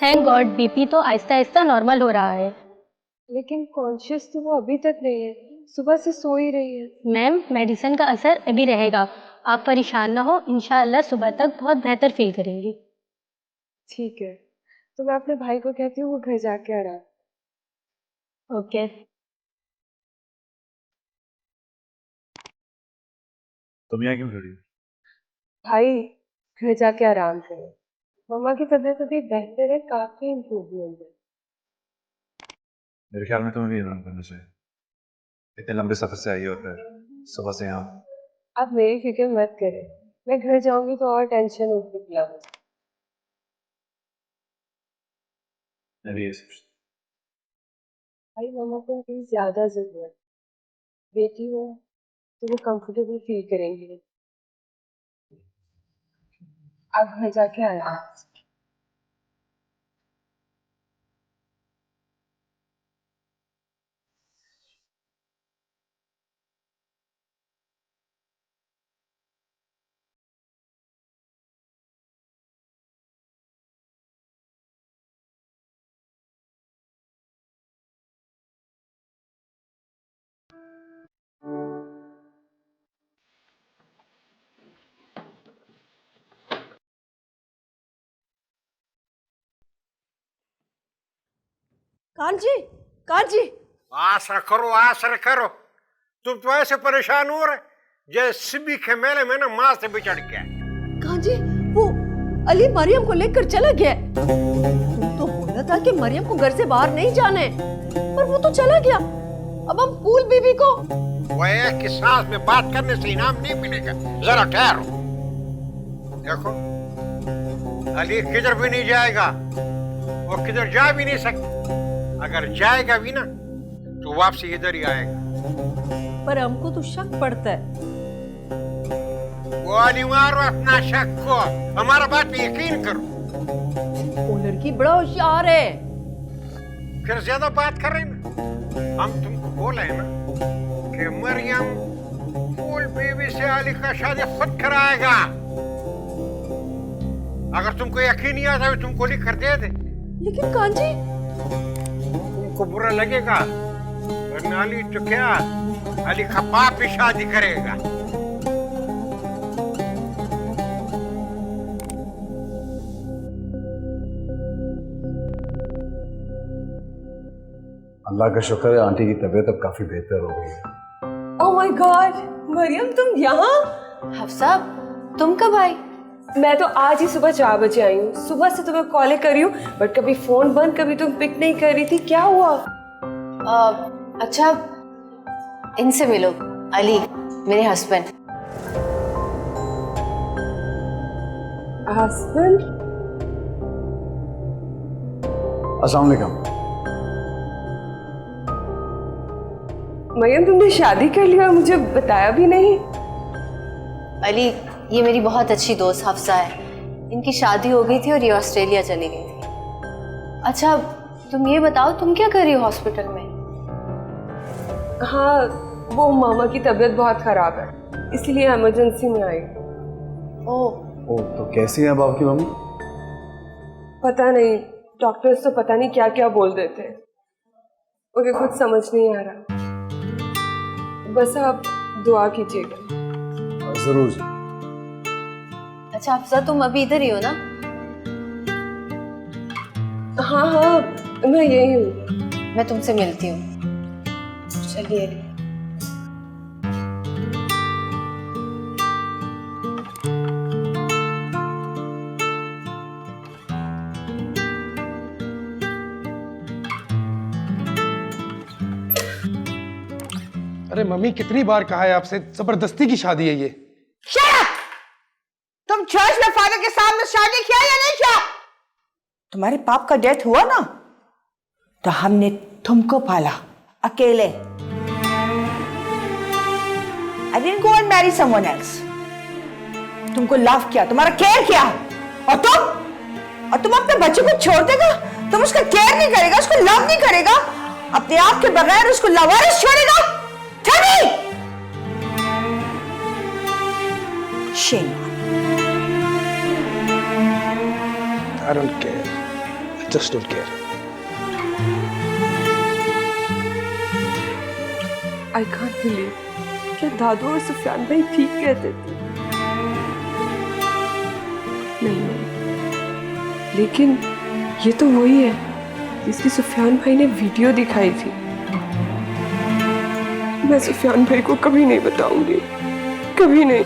Thank God BP तो Aahista Aahista normal हो रहा है। लेकिन कॉन्शियस तो वो अभी तक नहीं है, सुबह से सो ही रही है। मैम मेडिसिन का असर अभी रहेगा, आप परेशान ना हो, इंशाल्लाह सुबह तक बहुत बेहतर फील करेंगी। ठीक है, तो मैं अपने भाई को कहती हूँ वो घर जाके आ रहा है। ओके। तुम यहाँ क्यों खड़ी हो? भाई घर जाके आराम करो, मम्मा की तबीयत अभी बेहतर है, काफी इम्प्रूवमेंट है। मेरे ख्याल में तुम्हें भी आराम करना चाहिए। इतने लंबे सफर से आई हो, फिर सुबह से यहाँ। आप मेरी फिक्र मत करें, मैं घर जाऊंगी तो और टेंशन होगी फिलहाल। मैं भी ये सोचता भाई मम्मा को उनकी ज्यादा जरूरत, बेटी हो तो वो कंफर्टेबल फील करेंगी। आप घर जाके आया। कांजी, कांजी, आसरा करो। तुम तो ऐसे परेशान हो रहे जैसे सिबी के मेले में ना माँ से बिछड़ गया। कांजी, वो अली मरियम को लेकर चला गया। तुम तो बोला था कि मरियम को घर से बाहर नहीं जाने, पर वो तो चला गया। अब हम फूल बीबी को वो एक की सांस में बात करने से इनाम नहीं मिलेगा, जरा ठहरो। देखो अली किधर भी नहीं जाएगा, वो किधर जा भी नहीं सकता। अगर जाएगा भी ना तो वापसी इधर ही आएगा। पर हमको तो शक पड़ता है। वो नहीं मारो अपना शक को, हमारा बात पे यकीन करो। वो लड़की बड़ा होशियार है। फिर ज्यादा बात कर रहे ना, हम तुमको बोले हैं ना कि मरियम फूल बीवी से अली का शादी खुद कराएगा। अगर तुमको यकीन नहीं आता तो तुमको लिख कर दे दे। लेकिन कांजी, तुमको बुरा लगेगा, वरना अली तो क्या, अली का बाप भी शादी करेगा। अल्लाह का शुक्र है, आंटी की तबीयत अब काफी बेहतर हो गई है। ओह माय गॉड, मरियम तुम यहाँ? हफ्सा, तुम कब आई? मैं तो आज ही सुबह 4 बजे आई हूँ। सुबह से तुम्हें कॉल कर रही हूँ, बट कभी फोन बंद, कभी तुम पिक नहीं कर रही थी, क्या हुआ? अच्छा, इनसे मिलो, अली मेरे हस्बैंड। हस्बैंड? अस्सलाम वालेकुम। मरियम तुमने शादी कर लिया, मुझे बताया भी नहीं। अली, ये मेरी बहुत अच्छी दोस्त हफ्सा है। इनकी शादी हो गई थी और ये ऑस्ट्रेलिया चली गई थी। अच्छा, तुम ये बताओ, तुम क्या कर रही हो हॉस्पिटल में? हाँ, वो मामा की तबीयत बहुत खराब है, इसलिए इमरजेंसी में आई। ओह, तो कैसी है अब आपकी मम्मी? पता नहीं, डॉक्टर्स तो पता नहीं क्या क्या बोल देते हैं, मुझे कुछ समझ नहीं आ रहा। बस आप दुआ कीजिएगा। जरूर। अच्छा हफ्सा, तुम अभी इधर ही हो ना? हाँ हाँ, मैं यही हूँ। मैं तुमसे मिलती हूँ। चलिए अली। अरे मम्मी, कितनी बार कहा है आपसे, जबरदस्ती की शादी है ये। तुम चर्च में फादर के सामने शादी किया या नहीं किया? तुम्हारे पाप का डेथ हुआ ना, तो हमने तुमको पाला अकेले। I didn't go and marry someone else. तुमको लव किया, तुम्हारा केयर किया, और तुम अपने बच्चे को छोड़ देगा? तुम उसका केयर नहीं करेगा, उसको लव नहीं करेगा, अपने आप के बगैर उसको लवारिस छोड़ेगा? Shame. I don't care. I just don't care. I can't believe, क्या दादू और सुफियान भाई ठीक कहते थे? नहीं, लेकिन ये तो वही है जिसकी सुफियान भाई ने वीडियो दिखाई थी। मैं सुफियान भाई को कभी नहीं बताऊंगी, कभी नहीं।